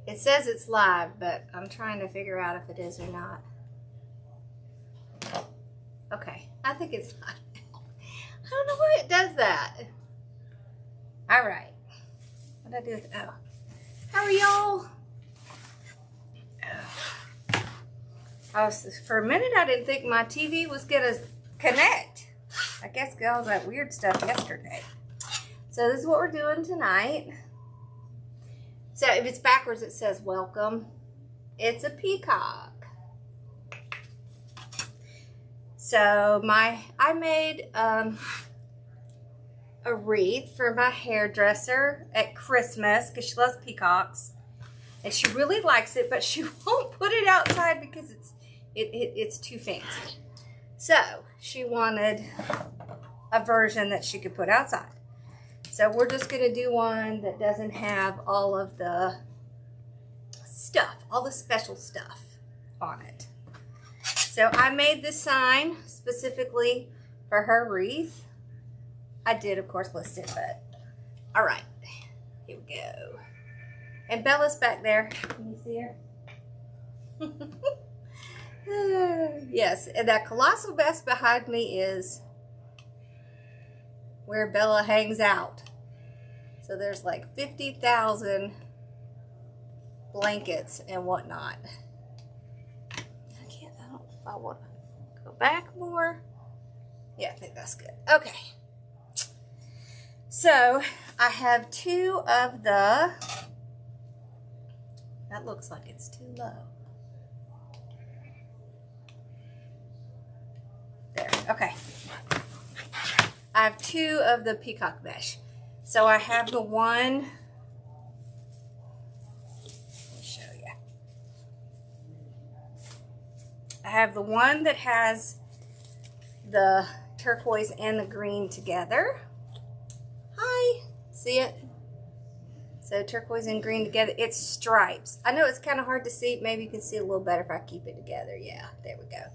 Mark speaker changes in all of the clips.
Speaker 1: It says it's live, but I'm trying to figure out if it is or not. Okay, I think it's live now. I don't know why it does that. All right. What did I do with, oh. How are y'all? Oh, for a minute I didn't think my TV was gonna connect. I guess got all that weird stuff yesterday. So this is what we're doing tonight. So if it's backwards, it says welcome. It's a peacock. So I made a wreath for my hairdresser at Christmas because she loves peacocks. And she really likes it, but she won't put it outside because it's too fancy. So she wanted a version that she could put outside. So we're just going to do one that doesn't have all of the stuff, all the special stuff on it. So I made this sign specifically for her wreath. I did, of course, list it, but all right, here we go. And Bella's back there. Can you see her? Yes, and that colossal vest behind me is where Bella hangs out. So there's like 50,000 blankets and whatnot. I don't know if I want to go back more. Yeah, I think that's good. Okay. So I have two of the, that looks like it's too low. There, okay. I have two of the peacock mesh. So I have the one, let me show you. I have the one that has the turquoise and the green together. Hi, see it? So turquoise and green together, it's stripes. I know it's kind of hard to see. Maybe you can see a little better if I keep it together. Yeah, there we go.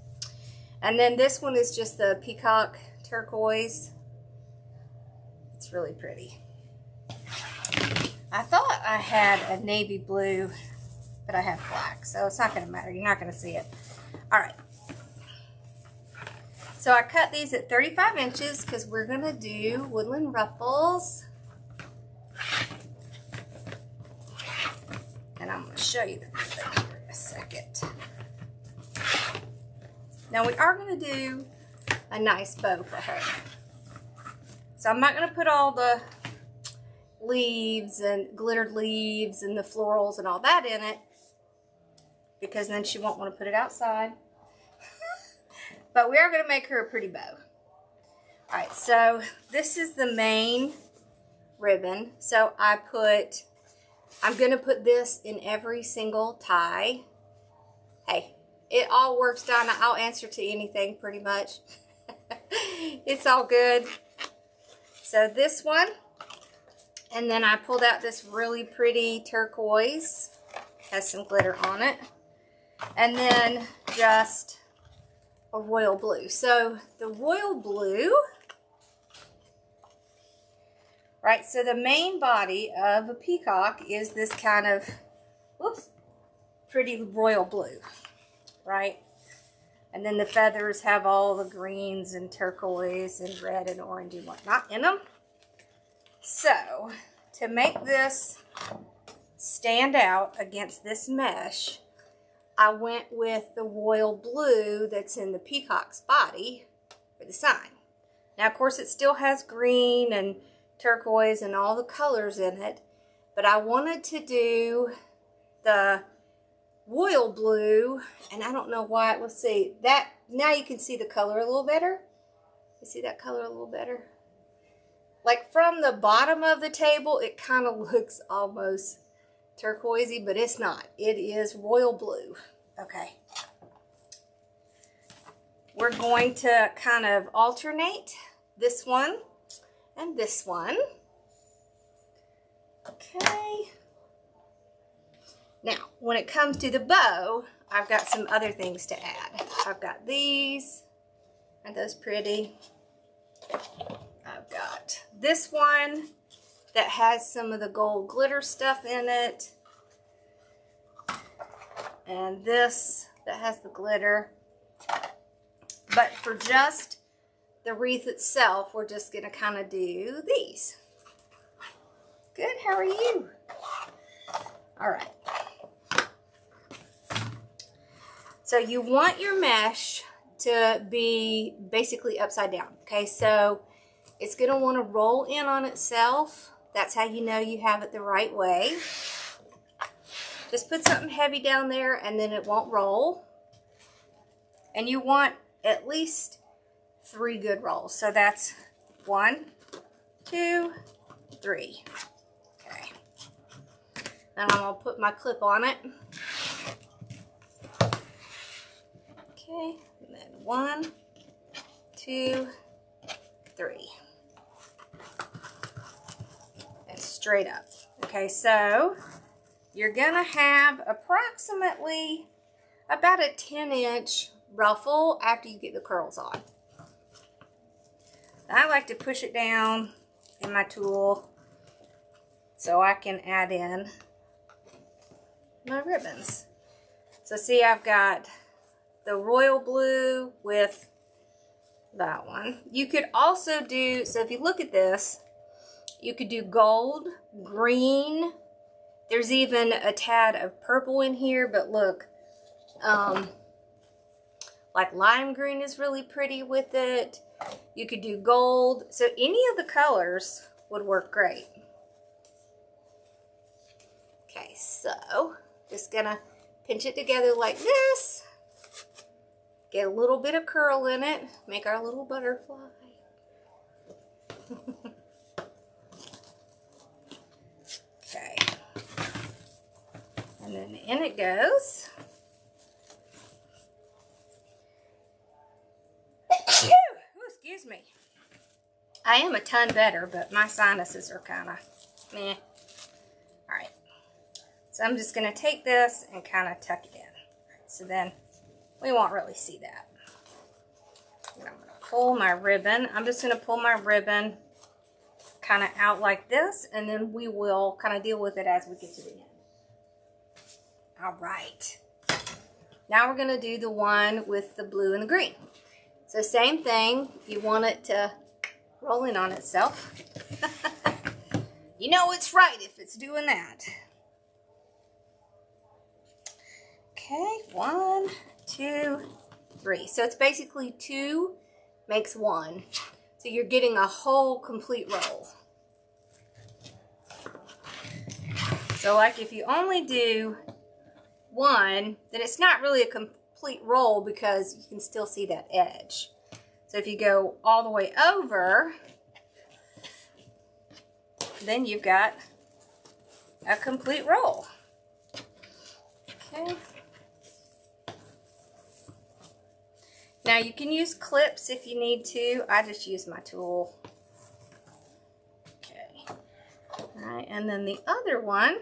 Speaker 1: And then this one is just the peacock turquoise. It's really pretty. I thought I had a navy blue, but I have black, so it's not going to matter. You're not going to see it. All right. So I cut these at 35 inches because we're going to do woodland ruffles. And I'm going to show you the thing here in a second. Now we are going to do a nice bow for her. So I'm not going to put all the leaves and glittered leaves and the florals and all that in it because then she won't want to put it outside. But we are going to make her a pretty bow. Alright, so this is the main ribbon. So I'm going to put this in every single tie. Hey, it all works down. I'll answer to anything pretty much. It's all good. So this one, and then I pulled out this really pretty turquoise, has some glitter on it, and then just a royal blue. So the royal blue, right, so the main body of a peacock is this kind of, whoops, pretty royal blue, right? And then the feathers have all the greens and turquoise and red and orange and whatnot in them. So, to make this stand out against this mesh, I went with the royal blue that's in the peacock's body for the sign. Now, of course, it still has green and turquoise and all the colors in it, but I wanted to do the royal blue, and I don't know why. We'll see that now. You can see the color a little better. You see that color a little better? Like from the bottom of the table, it kind of looks almost turquoisey, but it's not. It is royal blue. Okay. We're going to kind of alternate this one and this one. Okay. Now, when it comes to the bow, I've got some other things to add. I've got these. Aren't those pretty? I've got this one that has some of the gold glitter stuff in it. And this that has the glitter. But for just the wreath itself, we're just going to kind of do these. Good, how are you? All right. So you want your mesh to be basically upside down. Okay, so it's going to want to roll in on itself. That's how you know you have it the right way. Just put something heavy down there and then it won't roll. And you want at least 3 good rolls. So that's 1, 2, 3. Okay. Then I'm going to put my clip on it. Okay. And then 1, 2, 3. And straight up. Okay, so you're going to have approximately about a 10-inch ruffle after you get the curls on. I like to push it down in my tool so I can add in my ribbons. So see, I've got the royal blue with that one. You could also do, so if you look at this, you could do gold, green. There's even a tad of purple in here, but look, like lime green is really pretty with it. You could do gold. So any of the colors would work great. Okay, so just gonna pinch it together like this. Get a little bit of curl in it. Make our little butterfly. Okay. And then in it goes. Excuse me. I am a ton better, but my sinuses are kind of meh. Alright. So I'm just going to take this and kind of tuck it in. So then we won't really see that. And I'm going to pull my ribbon. I'm just going to pull my ribbon kind of out like this, and then we will kind of deal with it as we get to the end. Alright. Now we're going to do the one with the blue and the green. So same thing, you want it to roll in on itself. You know it's right if it's doing that. Okay, 1, 2, 3. So it's basically 2 makes 1. So you're getting a whole complete roll. So like if you only do 1, then it's not really a complete roll because you can still see that edge. So if you go all the way over, then you've got a complete roll. Okay. Now you can use clips if you need to. I just use my tool. Okay. Alright, and then the other one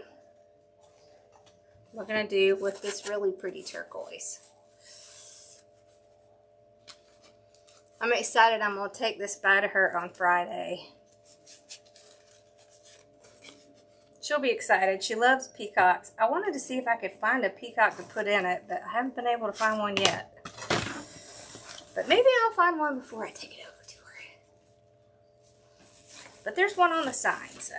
Speaker 1: we're going to do with this really pretty turquoise. I'm excited. I'm going to take this by to her on Friday. She'll be excited. She loves peacocks. I wanted to see if I could find a peacock to put in it, but I haven't been able to find one yet. But maybe I'll find one before I take it over to her. But there's one on the side, so.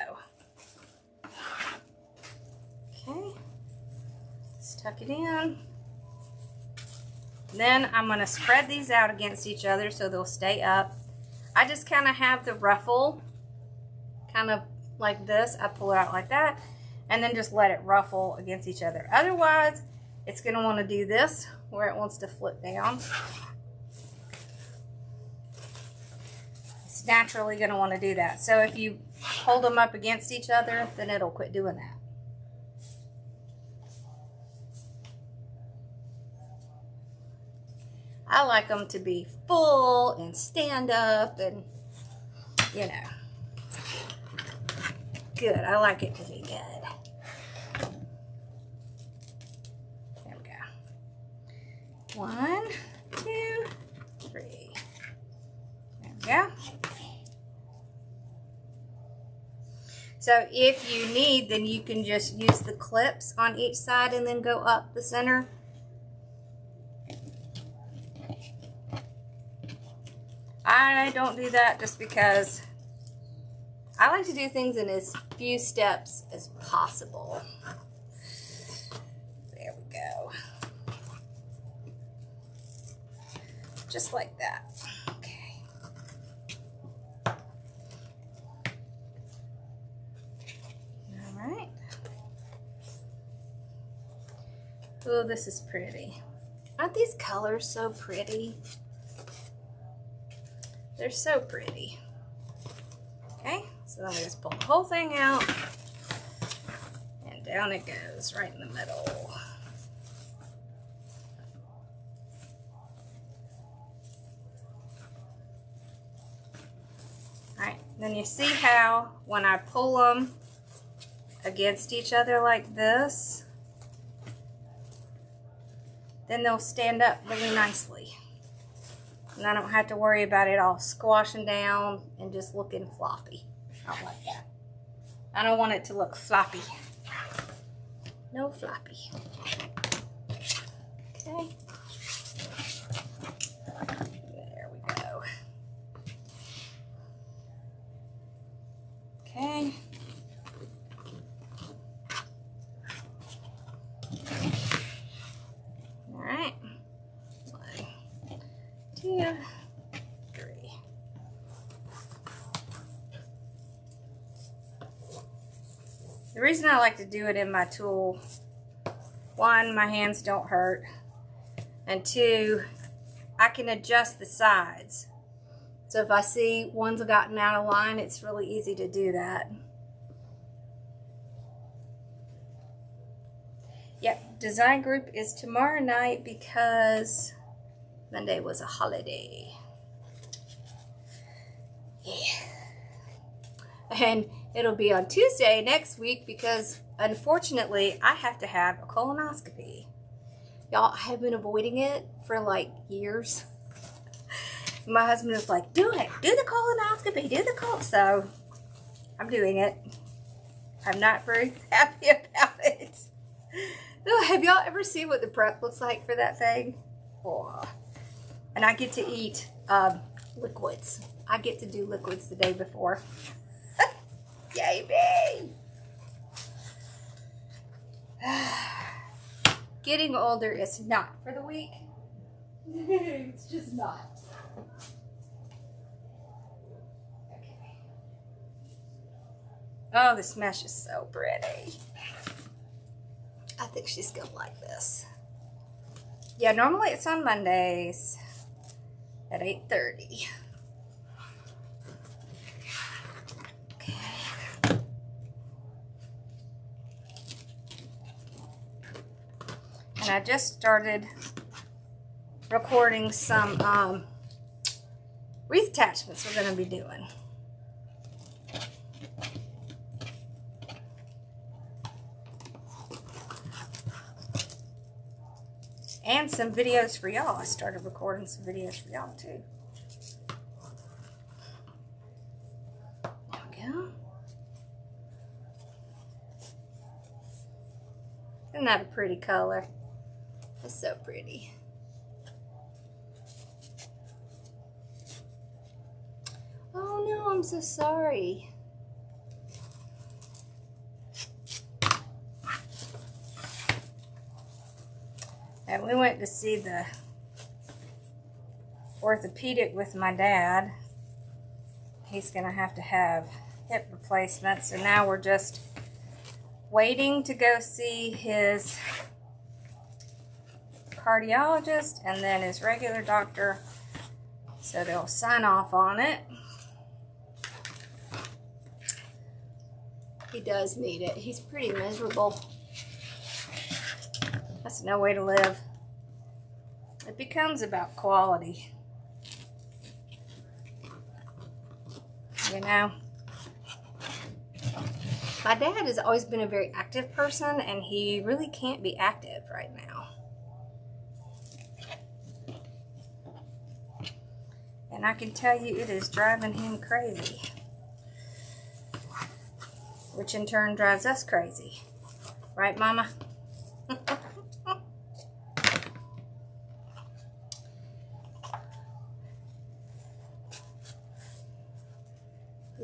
Speaker 1: Okay. Let's tuck it in. Then I'm going to spread these out against each other so they'll stay up. I just kind of have the ruffle kind of like this. I pull it out like that and then just let it ruffle against each other. Otherwise, it's going to want to do this where it wants to flip down. It's naturally going to want to do that. So if you hold them up against each other, then it'll quit doing that. I like them to be full and stand up and, you know, good. I like it to be good. There we go. 1, 2, 3. There we go. So if you need, then you can just use the clips on each side and then go up the center. I don't do that just because I like to do things in as few steps as possible. There we go. Just like that. Okay. All right. Oh, this is pretty. Aren't these colors so pretty? They're so pretty. Okay, so then we just pull the whole thing out, and down it goes, right in the middle. Alright, then you see how when I pull them against each other like this, then they'll stand up really nicely. And I don't have to worry about it all squashing down and just looking floppy. I don't like that. I don't want it to look floppy. No floppy. Okay. There we go. Okay. All right. 1, 2, 3. The reason I like to do it in my tool, 1, my hands don't hurt, and 2, I can adjust the sides. So if I see one's gotten out of line, it's really easy to do that. Yep, design group is tomorrow night because Monday was a holiday. Yeah. And it'll be on Tuesday next week because unfortunately I have to have a colonoscopy. Y'all, I have been avoiding it for like years. My husband is like, do it. Do the colonoscopy. Do the colon. So I'm doing it. I'm not very happy about it. Have y'all ever seen what the prep looks like for that thing? Oh. And I get to eat liquids. I get to do liquids the day before. Yay me! Getting older is not for the weak. It's just not. Okay. Oh, this mesh is so pretty. I think she's gonna like this. Yeah, normally it's on Mondays at 8:30. Okay. And I just started recording some wreath attachments we're going to be doing. And some videos for y'all. I started recording some videos for y'all too. There we go. Isn't that a pretty color? It's so pretty. Oh no, I'm so sorry. And we went to see the orthopedic with my dad. He's going to have hip replacement. So now we're just waiting to go see his cardiologist and then his regular doctor. So they'll sign off on it. He does need it. He's pretty miserable. That's no way to live. It becomes about quality. You know? My dad has always been a very active person, and he really can't be active right now. And I can tell you it is driving him crazy. which in turn drives us crazy. Right, Mama?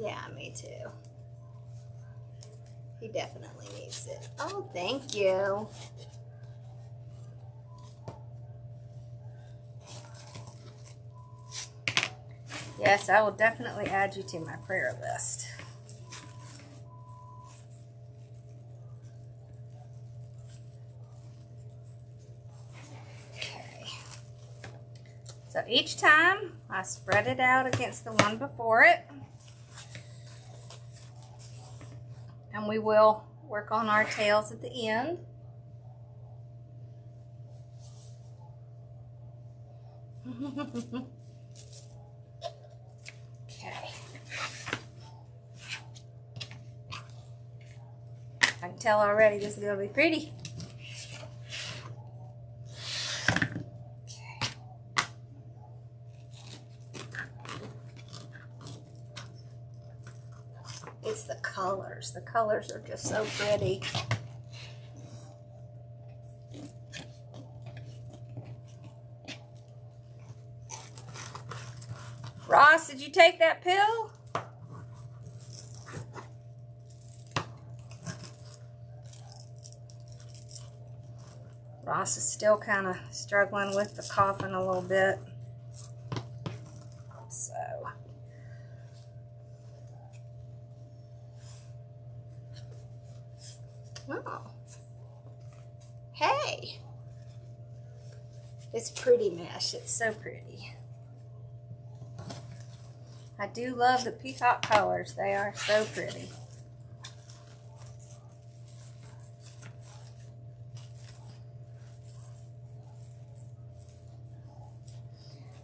Speaker 1: Yeah, me too. He definitely needs it. Oh, thank you. Yes, I will definitely add you to my prayer list. Okay. So each time I spread it out against the one before it. And we will work on our tails at the end. Okay. I can tell already this is going to be pretty. Okay. It's the colors. The colors are just so pretty. Ross, did you take that pill? Ross is still kind of struggling with the coughing a little bit. So. Oh. Hey. It's pretty mesh. It's so pretty. I do love the peacock colors. They are so pretty.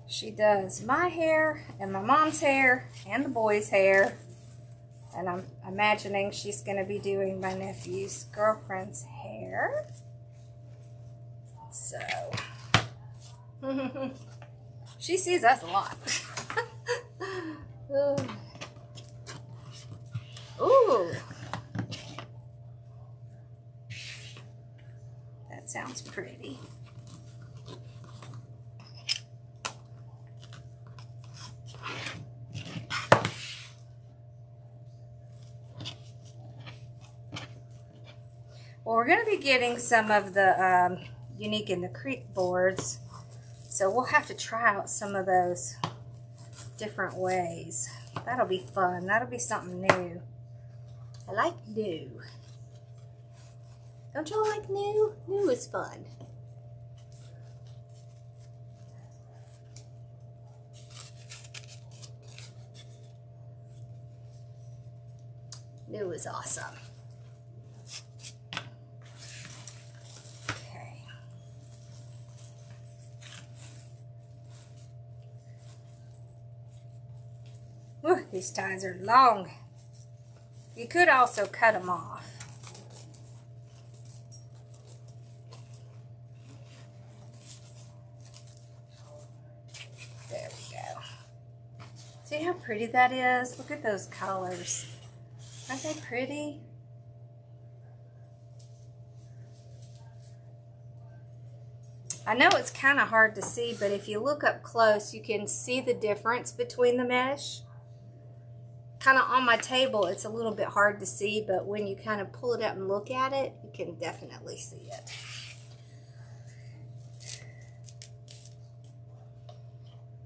Speaker 1: She does my hair and my mom's hair and the boys' hair. And I'm imagining she's going to be doing my nephew's girlfriend's hair. So, she sees us a lot. Ooh. That sounds pretty. Well, we're going to be getting some of the Unique in the Creek boards, so we'll have to try out some of those different ways. That'll be fun. That'll be something new. I like new. Don't y'all like new? New is fun. New is awesome. Ooh, these ties are long. You could also cut them off. There we go. See how pretty that is? Look at those colors. Aren't they pretty? I know it's kind of hard to see, but if you look up close, you can see the difference between the mesh. Kind of on my table, it's a little bit hard to see, but when you kind of pull it up and look at it, you can definitely see it.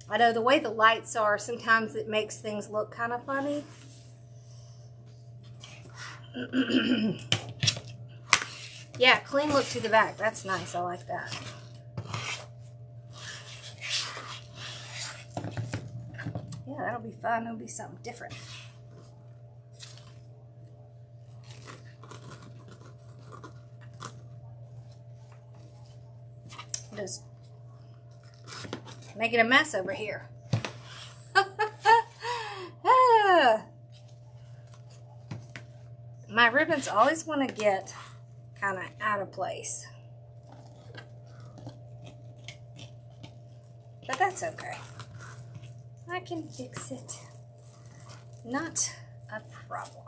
Speaker 1: I know the way the lights are, sometimes it makes things look kind of funny. Yeah, clean look to the back. That's nice. I like that. Yeah, that'll be fun. It'll be something different. Just making a mess over here. My ribbons always want to get kind of out of place. But that's okay. I can fix it. Not a problem.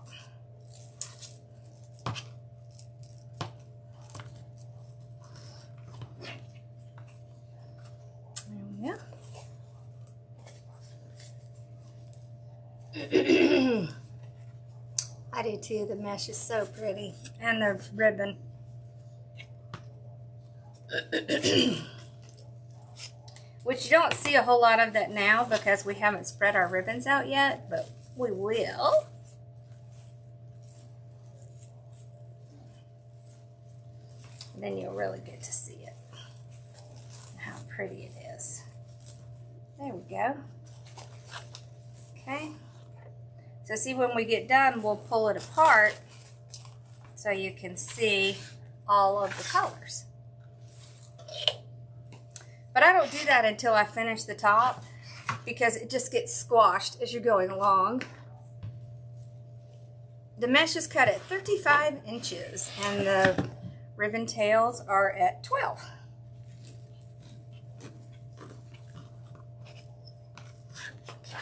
Speaker 1: I do too. The mesh is so pretty. And the ribbon. Which you don't see a whole lot of that now because we haven't spread our ribbons out yet, but we will. And then you'll really get to see it. How pretty it is. There we go. Okay. So see, when we get done, we'll pull it apart so you can see all of the colors. But I don't do that until I finish the top because it just gets squashed as you're going along. The mesh is cut at 35 inches and the ribbon tails are at 12.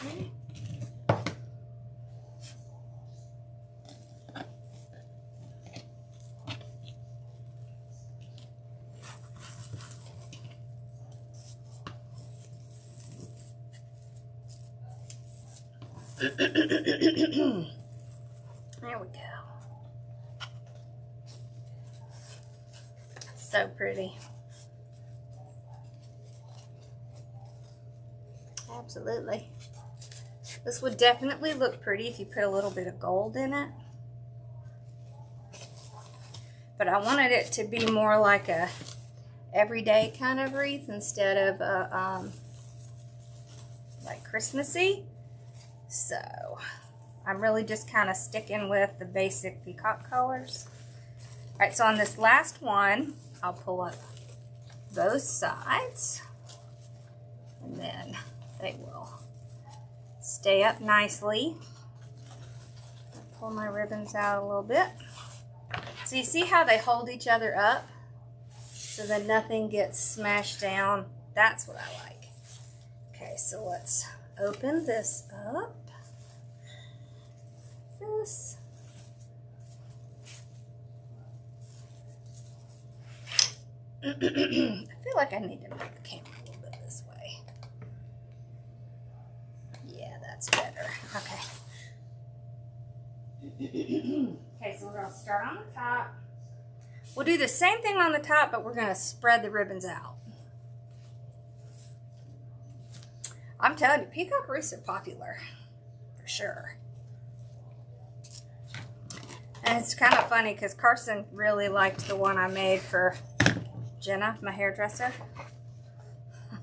Speaker 1: Okay. There we go. So pretty. Absolutely. This would definitely look pretty if you put a little bit of gold in it. But I wanted it to be more like a everyday kind of wreath instead of a, like Christmassy. So I'm really just kind of sticking with the basic peacock colors. All right, so on this last one, I'll pull up both sides and then they will stay up nicely. I'll pull my ribbons out a little bit. So you see how they hold each other up so that nothing gets smashed down? That's what I like. Okay, so let's open this up. This. I feel like I need to move the camera a little bit this way. Yeah, that's better. Okay. Okay, so we're going to start on the top. We'll do the same thing on the top, but we're going to spread the ribbons out. I'm telling you, peacock wreaths are popular, for sure. And it's kind of funny because Carson really liked the one I made for Jenna, my hairdresser.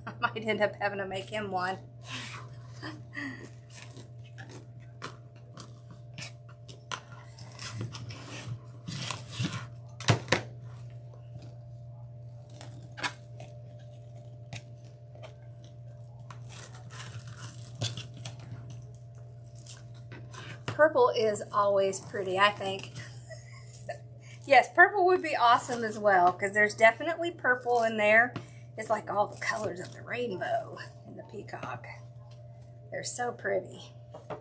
Speaker 1: I might end up having to make him one. Purple is always pretty, I think. Yes, purple would be awesome as well because there's definitely purple in there. It's like all the colors of the rainbow in the peacock. They're so pretty. Okay.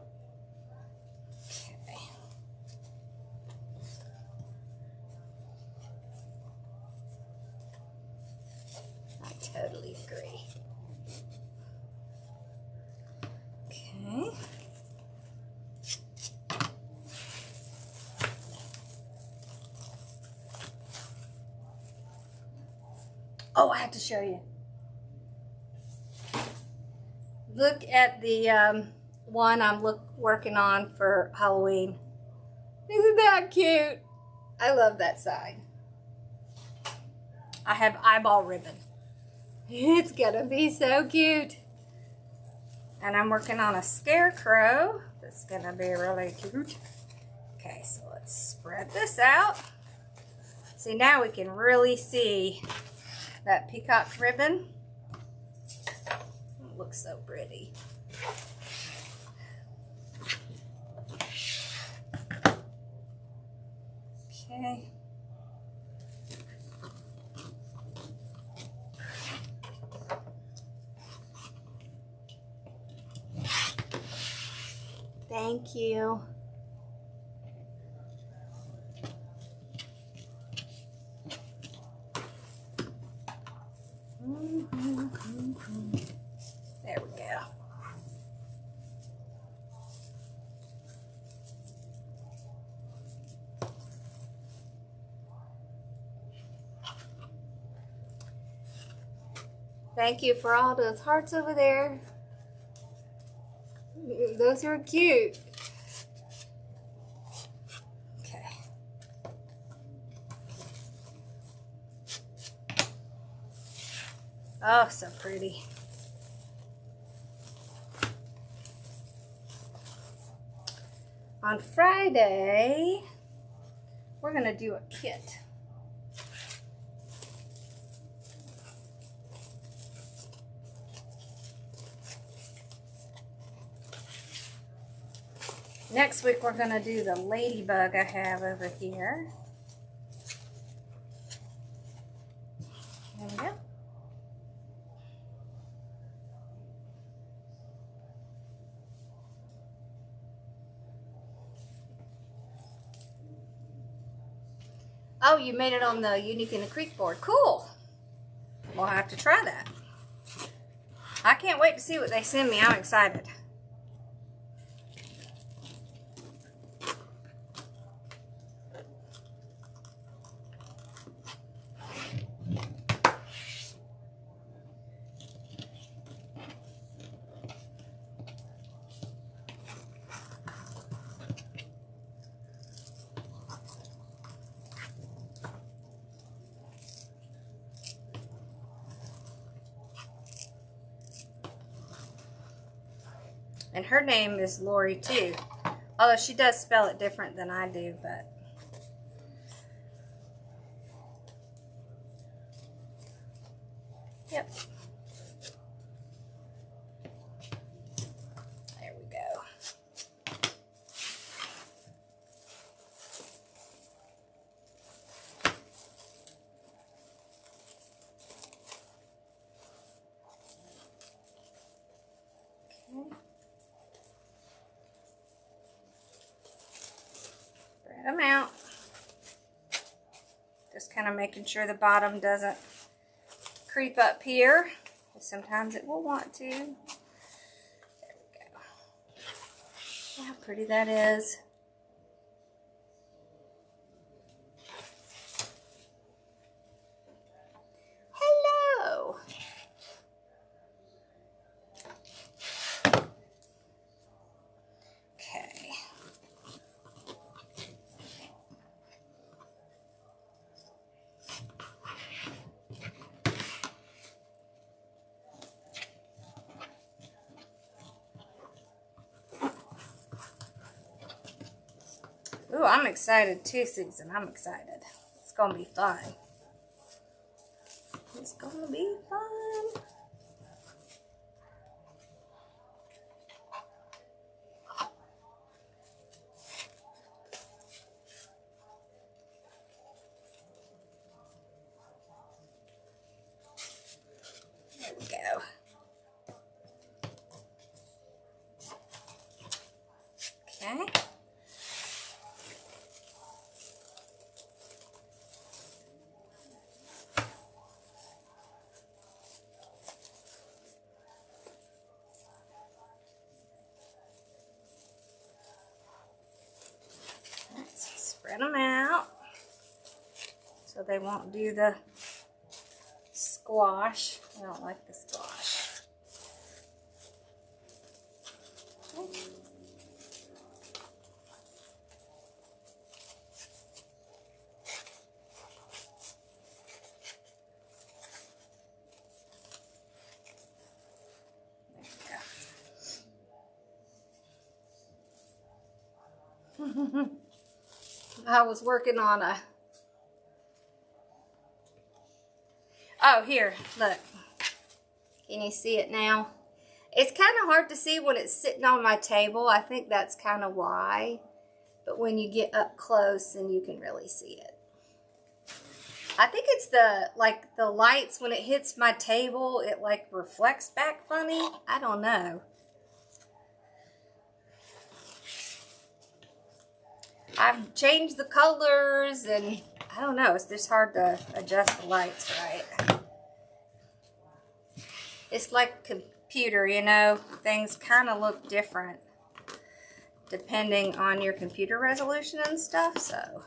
Speaker 1: I totally agree. Okay. Oh, I have to show you. Look at the one I'm working on for Halloween. Isn't that cute? I love that side. I have eyeball ribbon. It's gonna be so cute. And I'm working on a scarecrow that's gonna be really cute. Okay, so let's spread this out. See, now we can really see that peacock ribbon. It looks so pretty. Okay. Thank you. There we go. Thank you for all those hearts over there. Those are cute. Okay. Oh, so pretty. On Friday, we're going to do a kit. Next week, we're going to do the ladybug I have over here. There we go. Oh, you made it on the Unique in the Creek board. Cool. We'll have to try that. I can't wait to see what they send me. I'm excited. And her name is Lori too. Although she does spell it different than I do, but. Yep. There we go. Okay. Them out. Just kind of making sure the bottom doesn't creep up here. Sometimes it will want to. There we go. How pretty that is. Hello. Okay. Ooh, I'm excited too, Susan. I'm excited. It's going to be fun. It's going to be fun. There we go. Okay. Spread them out so they won't do the squash. I don't like the squash. Okay. There we go. I was working on a... Oh, here, look. Can you see it now? It's kind of hard to see when it's sitting on my table. I think that's kind of why. But when you get up close, then you can really see it. I think it's the lights, when it hits my table, it like reflects back funny. I don't know. I've changed the colors and I don't know, it's just hard to adjust the lights right. It's like computer, you know, things kind of look different depending on your computer resolution and stuff, so.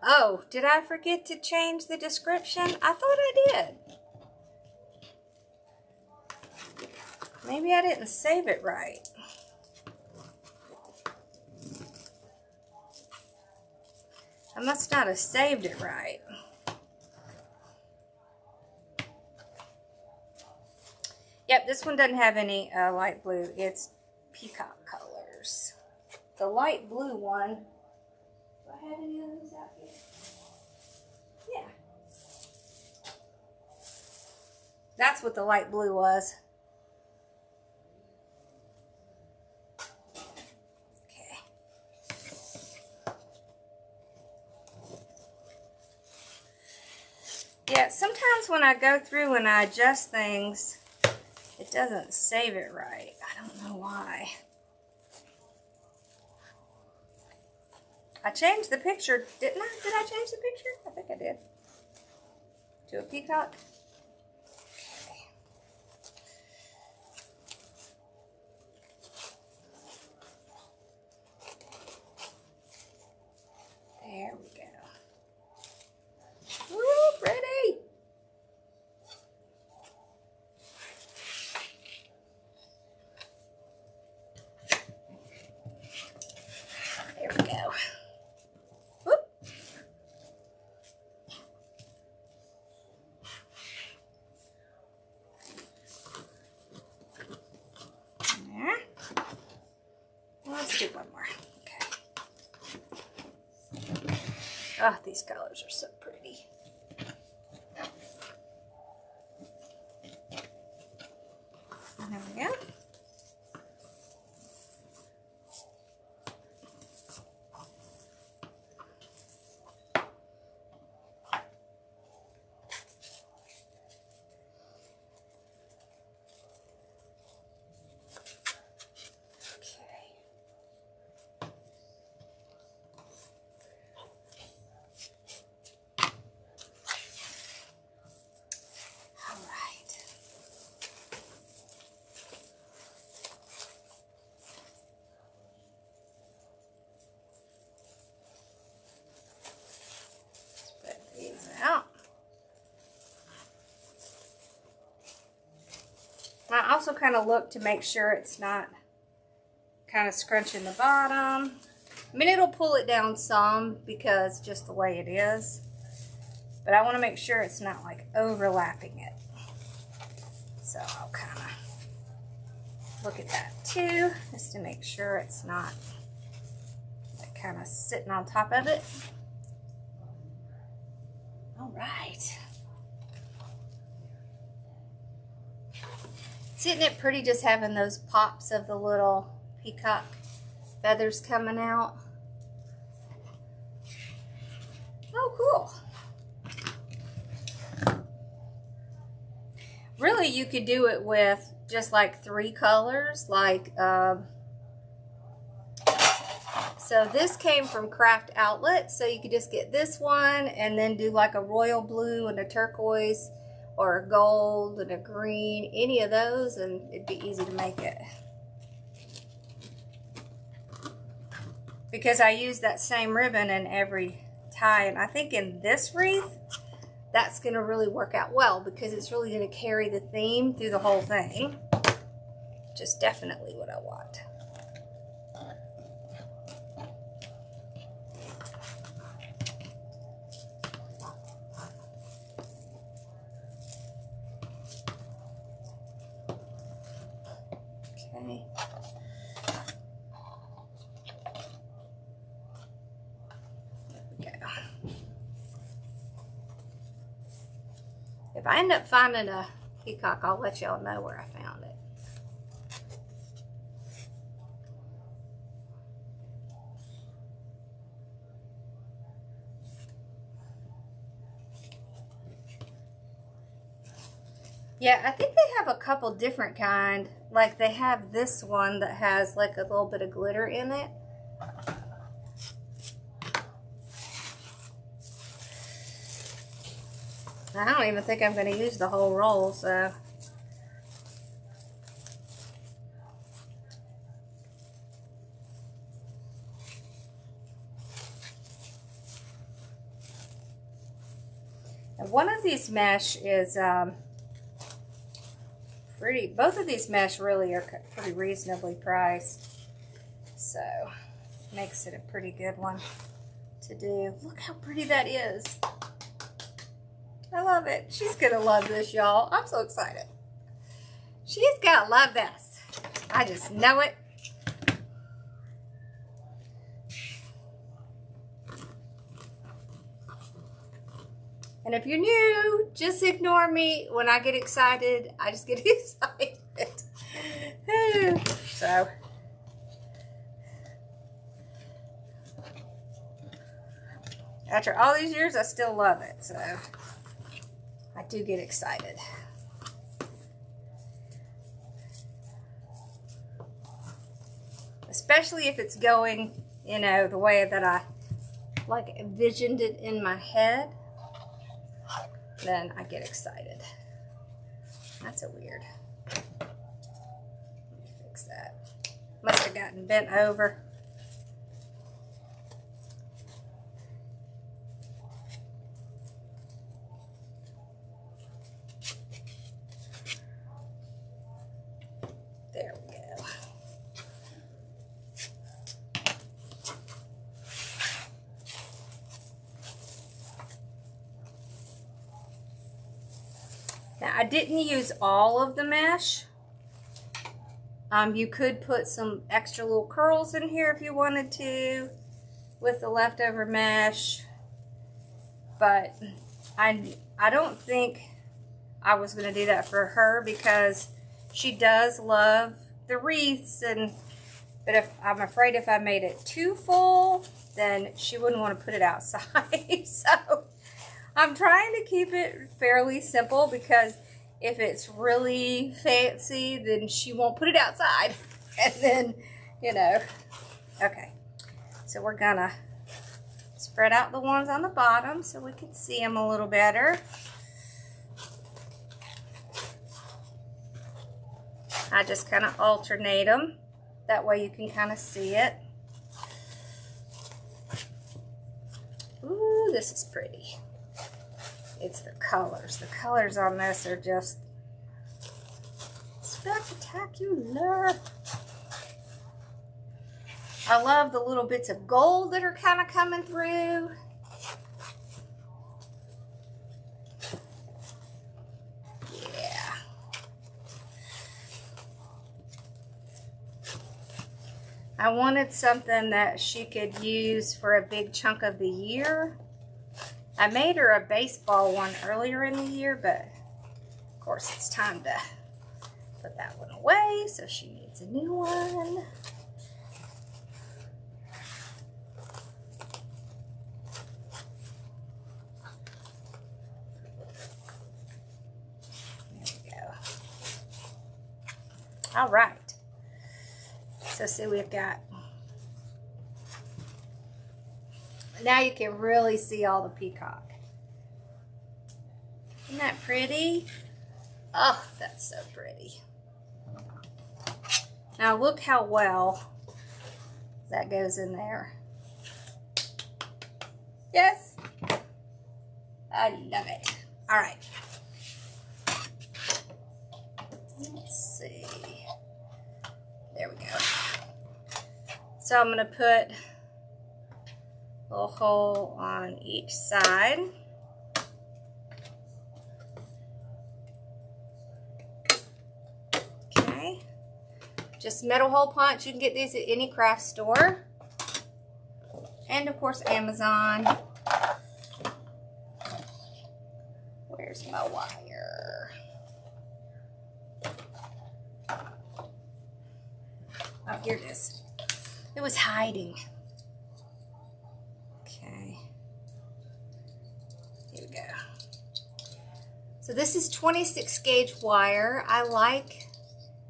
Speaker 1: Oh, did I forget to change the description? I thought I did. Maybe I didn't save it right. I must not have saved it right. Yep, this one doesn't have any light blue. It's peacock colors. The light blue one. Do I have any of those out here? Yeah. That's what the light blue was. Okay. Yeah, sometimes when I go through and I adjust things, it doesn't save it right. I don't know why. I changed the picture, didn't I? Did I change the picture? I think I did. To a peacock. Okay. There we go. Woo, pretty! There we go. Whoop. There. Let's do one more. Okay. Oh, these colors are so pretty. There we go. I also kind of look to make sure it's not kind of scrunching the bottom. I mean, it'll pull it down some because just the way it is. But I want to make sure it's not like overlapping it. So I'll kind of look at that too, just to make sure it's not like kind of sitting on top of it. All right. Isn't it pretty just having those pops of the little peacock feathers coming out? Oh, cool. Really, you could do it with just like 3 colors. Like, so this came from Craft Outlet, so you could just get this one and then do like a royal blue and a turquoise, or a gold and a green, any of those, and it'd be easy to make it. Because I use that same ribbon in every tie, and I think in this wreath, that's gonna really work out well because it's really gonna carry the theme through the whole thing. Just definitely what I want. Okay. There we go. If I end up finding a peacock, I'll let y'all know where I found it. Yeah, I think they have a couple different kind. Like they have this one that has like a little bit of glitter in it. I don't even think I'm going to use the whole roll, so. And one of these mesh is pretty, both of these mesh really are pretty reasonably priced. So, makes it a pretty good one to do. Look how pretty that is. I love it. She's gonna love this, y'all. I'm so excited. She's gonna love this. I just know it. And if you're new, just ignore me. When I get excited, I just get excited. So, after all these years, I still love it. So, I do get excited. Especially if it's going, you know, the way that I like envisioned it in my head. Then I get excited. That's so weird. Let me fix that. Must have gotten bent over. There we go. Now, I didn't use all of the mesh. You could put some extra little curls in here if you wanted to with the leftover mesh. But I don't think I was going to do that for her because she does love the wreaths. But if I'm afraid if I made it too full, then she wouldn't want to put it outside. So I'm trying to keep it fairly simple because if it's really fancy, then she won't put it outside. And then, you know, okay. So we're gonna spread out the ones on the bottom so we can see them a little better. I just kind of alternate them. That way you can kind of see it. Ooh, this is pretty. It's the colors. The colors on this are just spectacular. I love the little bits of gold that are kind of coming through. Yeah. I wanted something that she could use for a big chunk of the year. I made her a baseball one earlier in the year, but of course it's time to put that one away, so she needs a new one. There we go. All right. So see, we've got, now you can really see all the peacock. Isn't that pretty? Oh, that's so pretty. Now look how well that goes in there. Yes? I love it. All right. Let's see. There we go. So I'm going to put a little hole on each side. Okay. Just metal hole punch. You can get these at any craft store. And of course Amazon. Where's my wire? Oh, here it is. It was hiding. Okay. Here we go. So this is 26 gauge wire. I like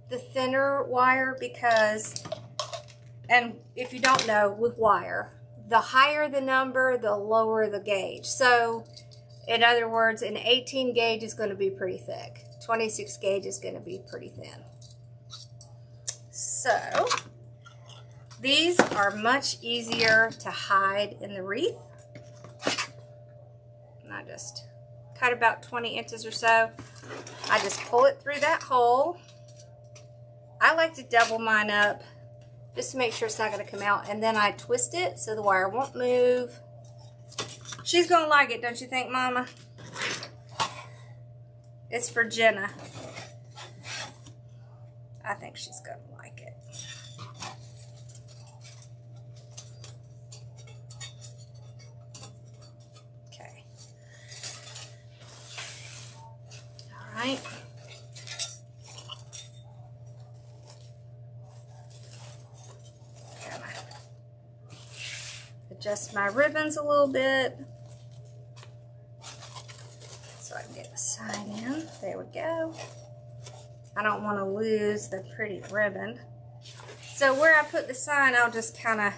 Speaker 1: the thinner wire because, and if you don't know, with wire, the higher the number, the lower the gauge. So in other words, an 18 gauge is going to be pretty thick. 26 gauge is going to be pretty thin. So these are much easier to hide in the wreath. And I just cut about 20 inches or so. I just pull it through that hole. I like to double mine up just to make sure it's not going to come out. And then I twist it so the wire won't move. She's going to like it, don't you think, Mama? It's for Jenna. I think she's going to like it. Okay. All right. Adjust my ribbons a little bit so I can get the sign in. There we go. I don't want to lose the pretty ribbon. So where I put the sign, I'll just kind of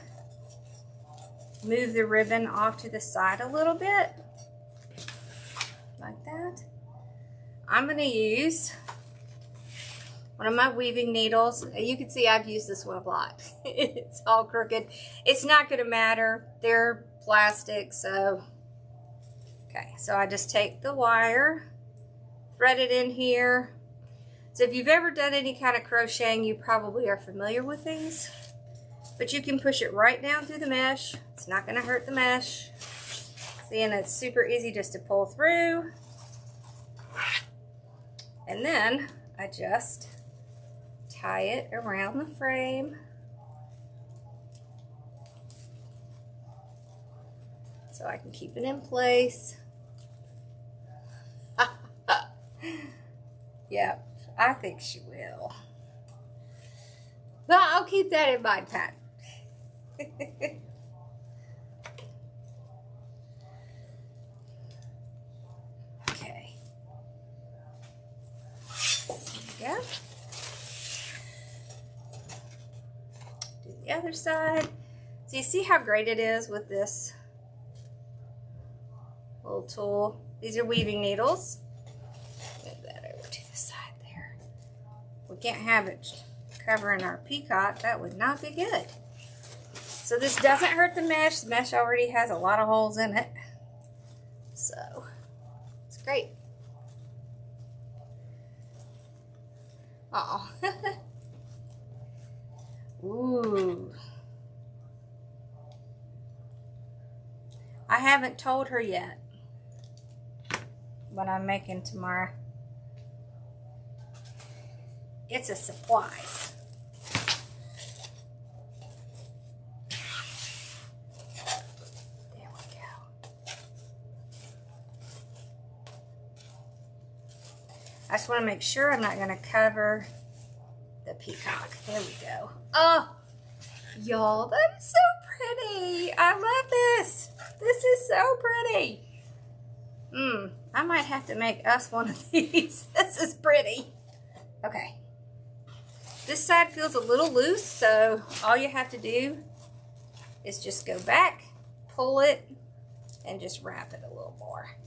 Speaker 1: move the ribbon off to the side a little bit, like that. I'm going to use one of my weaving needles. You can see I've used this one a lot. It's all crooked. It's not going to matter. They're plastic, so. Okay, so I just take the wire, thread it in here. So if you've ever done any kind of crocheting, you probably are familiar with these. But you can push it right down through the mesh. It's not going to hurt the mesh. See, and it's super easy just to pull through. And then I just tie it around the frame. So I can keep it in place. Yep, I think she will. But I'll keep that in mind, Pat. Okay. There we go. Do the other side. So you see how great it is with this little tool. These are weaving needles. Move that over to the side there. We can't have it covering our peacock. That would not be good. So this doesn't hurt the mesh. The mesh already has a lot of holes in it. So it's great. Oh. Ooh. I haven't told her yet what I'm making tomorrow. It's a surprise. There we go. I just want to make sure I'm not going to cover the peacock. There we go. Oh, y'all, that is so pretty. I love this. This is so pretty. I might have to make us one of these. This is pretty. Okay. This side feels a little loose, so all you have to do is just go back, pull it, and just wrap it a little more.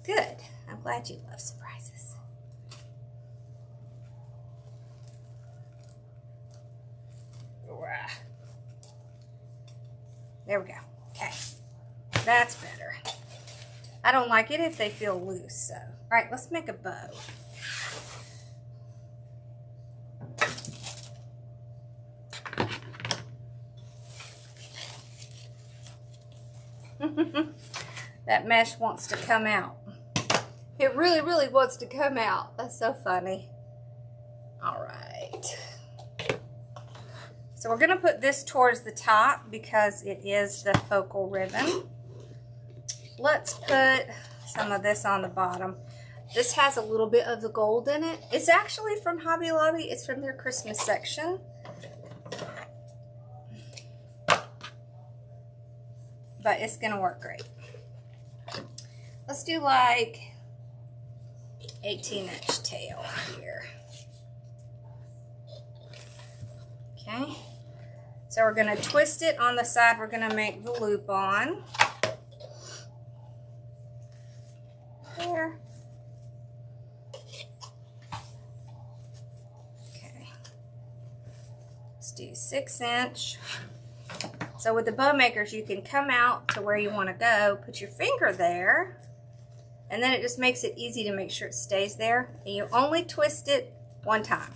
Speaker 1: Good. I'm glad you love surprises. There we go. Okay. That's better. I don't like it if they feel loose, so. All right, let's make a bow. That mesh wants to come out. It really, really wants to come out. That's so funny. All right. So we're going to put this towards the top because it is the focal ribbon. Let's put some of this on the bottom. This has a little bit of the gold in it. It's actually from Hobby Lobby. It's from their Christmas section. But it's going to work great. Let's do like 18-inch tail here. Okay. So we're going to twist it on the side we're going to make the loop on. There. Okay. Let's do 6-inch. So with the bow makers, you can come out to where you want to go, put your finger there, and then it just makes it easy to make sure it stays there. And you only twist it one time.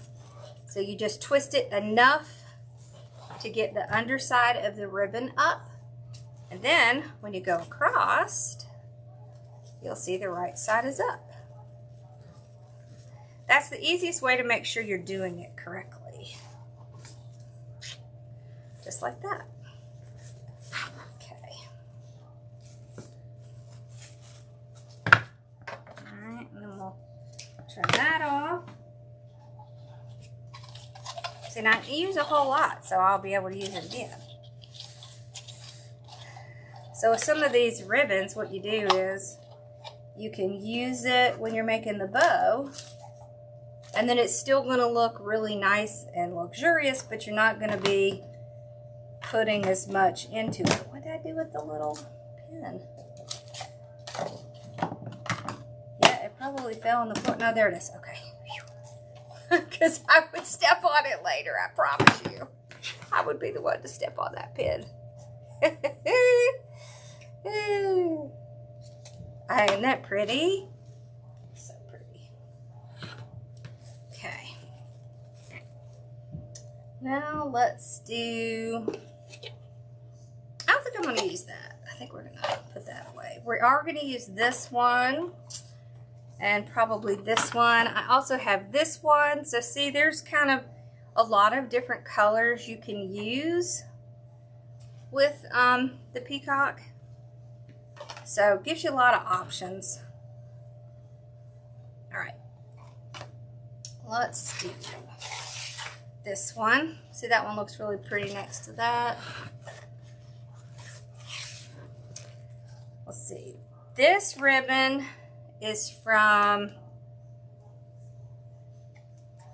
Speaker 1: So you just twist it enough to get the underside of the ribbon up. And then when you go across, you'll see the right side is up. That's the easiest way to make sure you're doing it correctly. Just like that. Okay. Alright, and then we'll turn that off. See, now I use a whole lot, so I'll be able to use it again. So with some of these ribbons, what you do is you can use it when you're making the bow, and then it's still going to look really nice and luxurious, but you're not going to be putting as much into it. What did I do with the little pin? Yeah, it probably fell on the floor. No, there it is. Okay. Because I would step on it later, I promise you. I would be the one to step on that pin. Isn't that pretty? So pretty. Okay. Now let's do... I don't think I'm going to use that. I think we're going to put that away. We are going to use this one. And probably this one. I also have this one. So see, there's kind of a lot of different colors you can use with the peacock. So it gives you a lot of options. All right. Let's do this one. See, that one looks really pretty next to that. Let's see. This ribbon is from,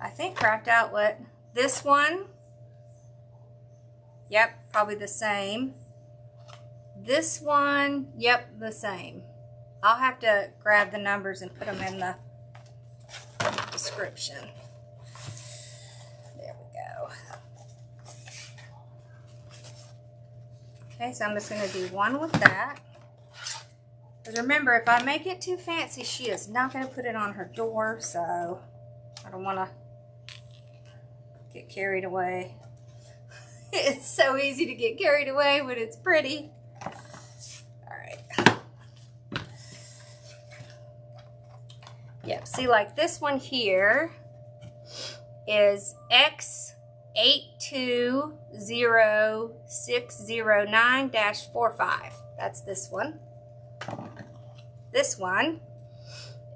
Speaker 1: I think, Craft Outlet. This one, yep, probably the same. This one, yep, the same. I'll have to grab the numbers and put them in the description. There we go. Okay, so I'm just going to do one with that. Because remember, if I make it too fancy, she is not going to put it on her door, so I don't want to get carried away. It's so easy to get carried away when it's pretty. Alright. Yep, see, like this one here is X820609-45. That's this one. This one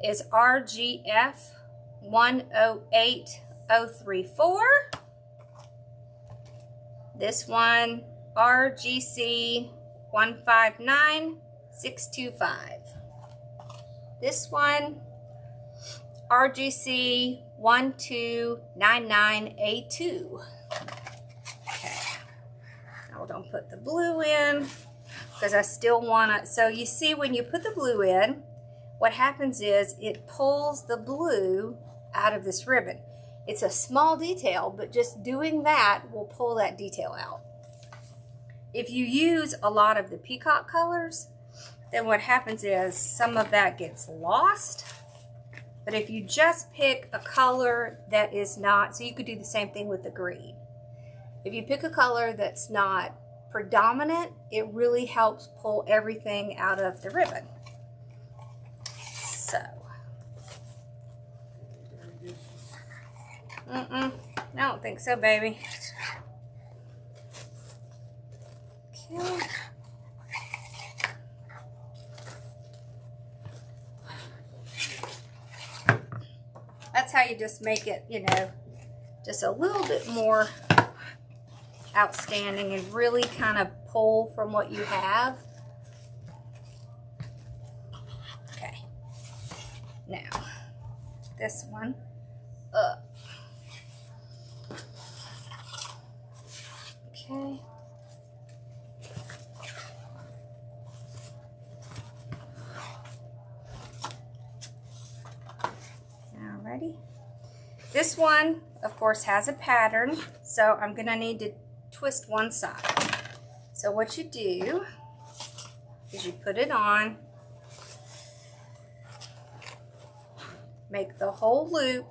Speaker 1: is RGF 108034. This one, RGC 159625. This one, RGC 1299A2. Okay. Now we're going to put the blue in, because I still want to. So you see, when you put the blue in, what happens is it pulls the blue out of this ribbon. It's a small detail, but just doing that will pull that detail out. If you use a lot of the peacock colors, then what happens is some of that gets lost. But if you just pick a color that is not, so you could do the same thing with the green. If you pick a color that's not predominant, it really helps pull everything out of the ribbon. So, I don't think so, baby. Okay. That's how you just make it, you know, just a little bit more outstanding and really kind of pull from what you have. Okay. Now, this one up. Okay. Alrighty. This one, of course, has a pattern, so I'm going to need to twist one side. So what you do is you put it on, make the whole loop,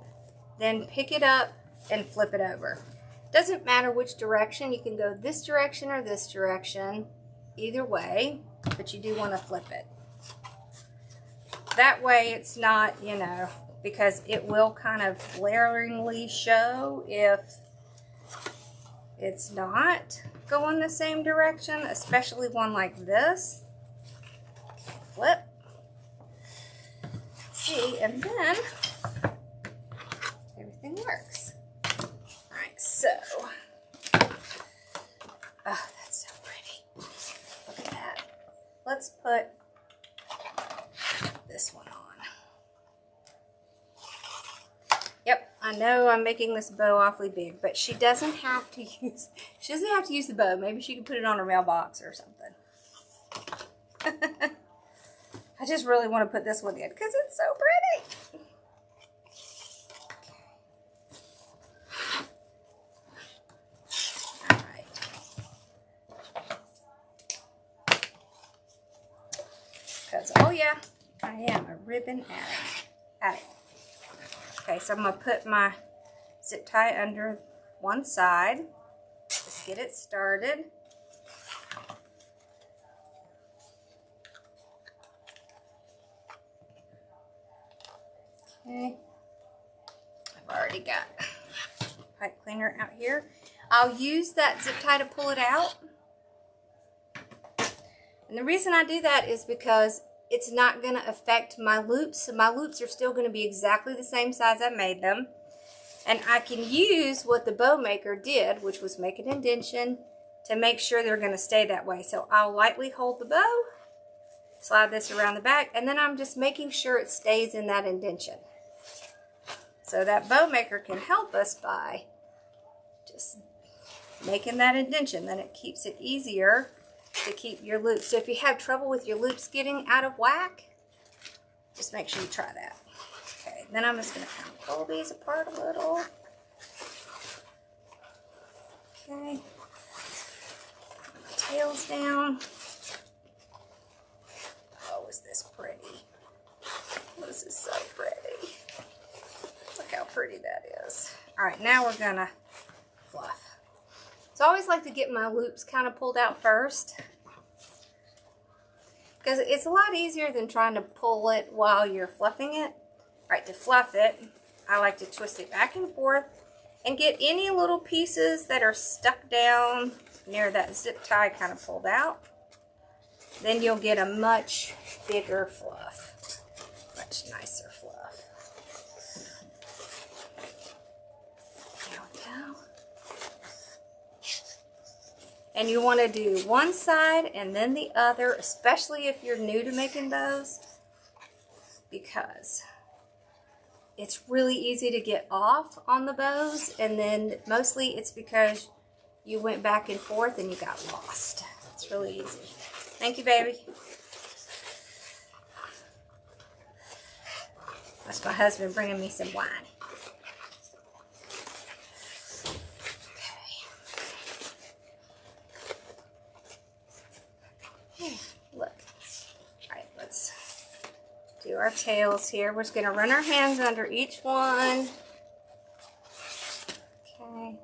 Speaker 1: then pick it up and flip it over. Doesn't matter which direction, you can go this direction or this direction, either way, but you do want to flip it. That way it's not, you know, because it will kind of glaringly show if it's not going the same direction, especially one like this. Flip. See, and then everything works. Alright, so, oh, that's so pretty. Look at that. Let's put this one on. Yep, I know I'm making this bow awfully big, but she doesn't have to use the bow. Maybe she can put it on her mailbox or something. I just really want to put this one in because it's so pretty. Because, oh yeah, I am a ribbon addict. Okay, so I'm going to put my zip tie under one side. Just get it started. Okay, I've already got pipe cleaner out here. I'll use that zip tie to pull it out. And the reason I do that is because it's not going to affect my loops. So my loops are still going to be exactly the same size I made them. And I can use what the bow maker did, which was make an indentation, to make sure they're going to stay that way. So I'll lightly hold the bow, slide this around the back, and then I'm just making sure it stays in that indentation. So that bow maker can help us by just making that indentation. Then it keeps it easier to keep your loops. So if you have trouble with your loops getting out of whack, just make sure you try that. Okay, then I'm just going to kind of pull these apart a little. Okay. Tails down. Oh, is this pretty? This is so pretty. Look how pretty that is. All right, now we're going to fluff. So I always like to get my loops kind of pulled out first, because it's a lot easier than trying to pull it while you're fluffing it. All right, to fluff it, I like to twist it back and forth and get any little pieces that are stuck down near that zip tie kind of pulled out. Then you'll get a much bigger fluff, much nicer fluff. There we go. And you want to do one side and then the other, especially if you're new to making bows, because it's really easy to get off on the bows, and then mostly it's because you went back and forth and you got lost. It's really easy. Thank you, baby. That's my husband bringing me some wine. Do our tails here. We're just going to run our hands under each one. Okay.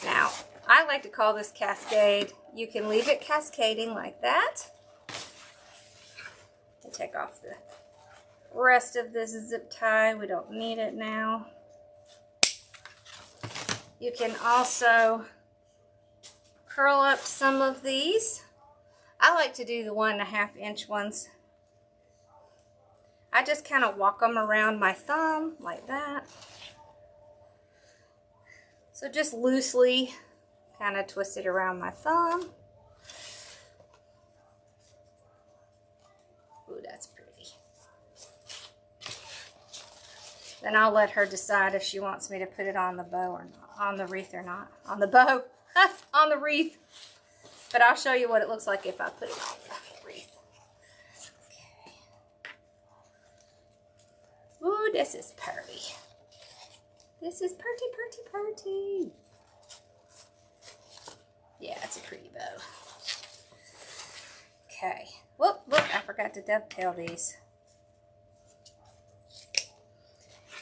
Speaker 1: Now, I like to call this cascade. You can leave it cascading like that. And take off the rest of this zip tie. We don't need it now. You can also curl up some of these. I like to do the 1.5 inch ones. I just kind of walk them around my thumb like that. So just loosely kind of twist it around my thumb. Ooh, that's pretty. Then I'll let her decide if she wants me to put it on the bow or not, on the wreath or not. On the bow, on the wreath. But I'll show you what it looks like if I put it on the wreath. Ooh, this is pretty. This is pretty, pretty, pretty. Yeah, it's a pretty bow. Okay. Whoop, look, I forgot to dovetail these.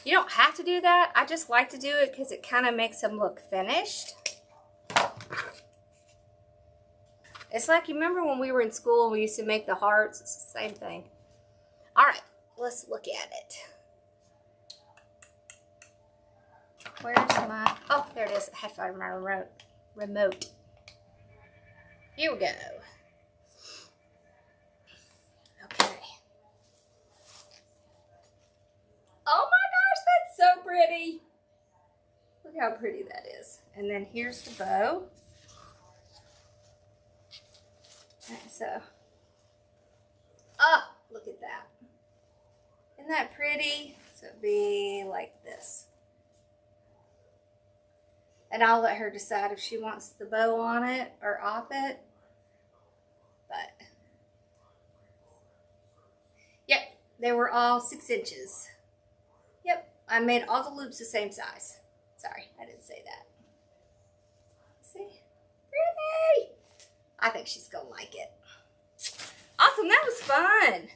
Speaker 1: You don't have to do that. I just like to do it because it kind of makes them look finished. It's like, you remember when we were in school and we used to make the hearts? It's the same thing. All right, let's look at it. Where's my, oh, there it is. I had to find my remote. Here we go. Okay. Oh my gosh, that's so pretty. Look how pretty that is. And then here's the bow. Alright, so, oh, look at that. Isn't that pretty? So it'd be like this. And I'll let her decide if she wants the bow on it or off it. But, yep, they were all 6 inches. Yep, I made all the loops the same size. Sorry, I didn't say that. See? Pretty! I think she's gonna like it. Awesome, that was fun.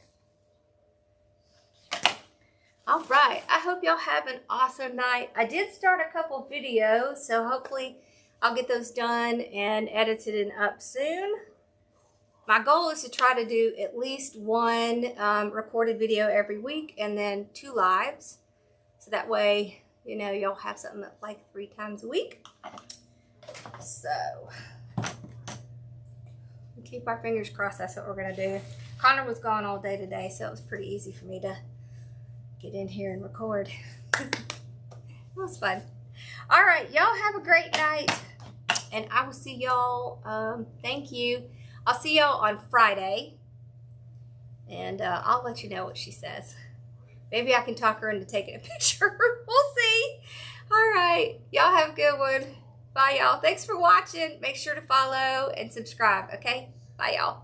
Speaker 1: All right, I hope y'all have an awesome night. I did start a couple videos, so hopefully I'll get those done and edited and up soon. My goal is to try to do at least 1 recorded video every week and then 2 lives. So that way, you know, y'all have something like 3 times a week. So, keep our fingers crossed that's what we're going to do. Connor was gone all day today, so it was pretty easy for me to get in here and record. It was fun. All right, y'all have a great night, and I will see y'all. Thank you. I'll see y'all on Friday, and I'll let you know what she says. Maybe I can talk her into taking a picture. We'll see. All right, y'all have a good one. Bye, y'all. Thanks for watching. Make sure to follow and subscribe, okay? Bye, y'all.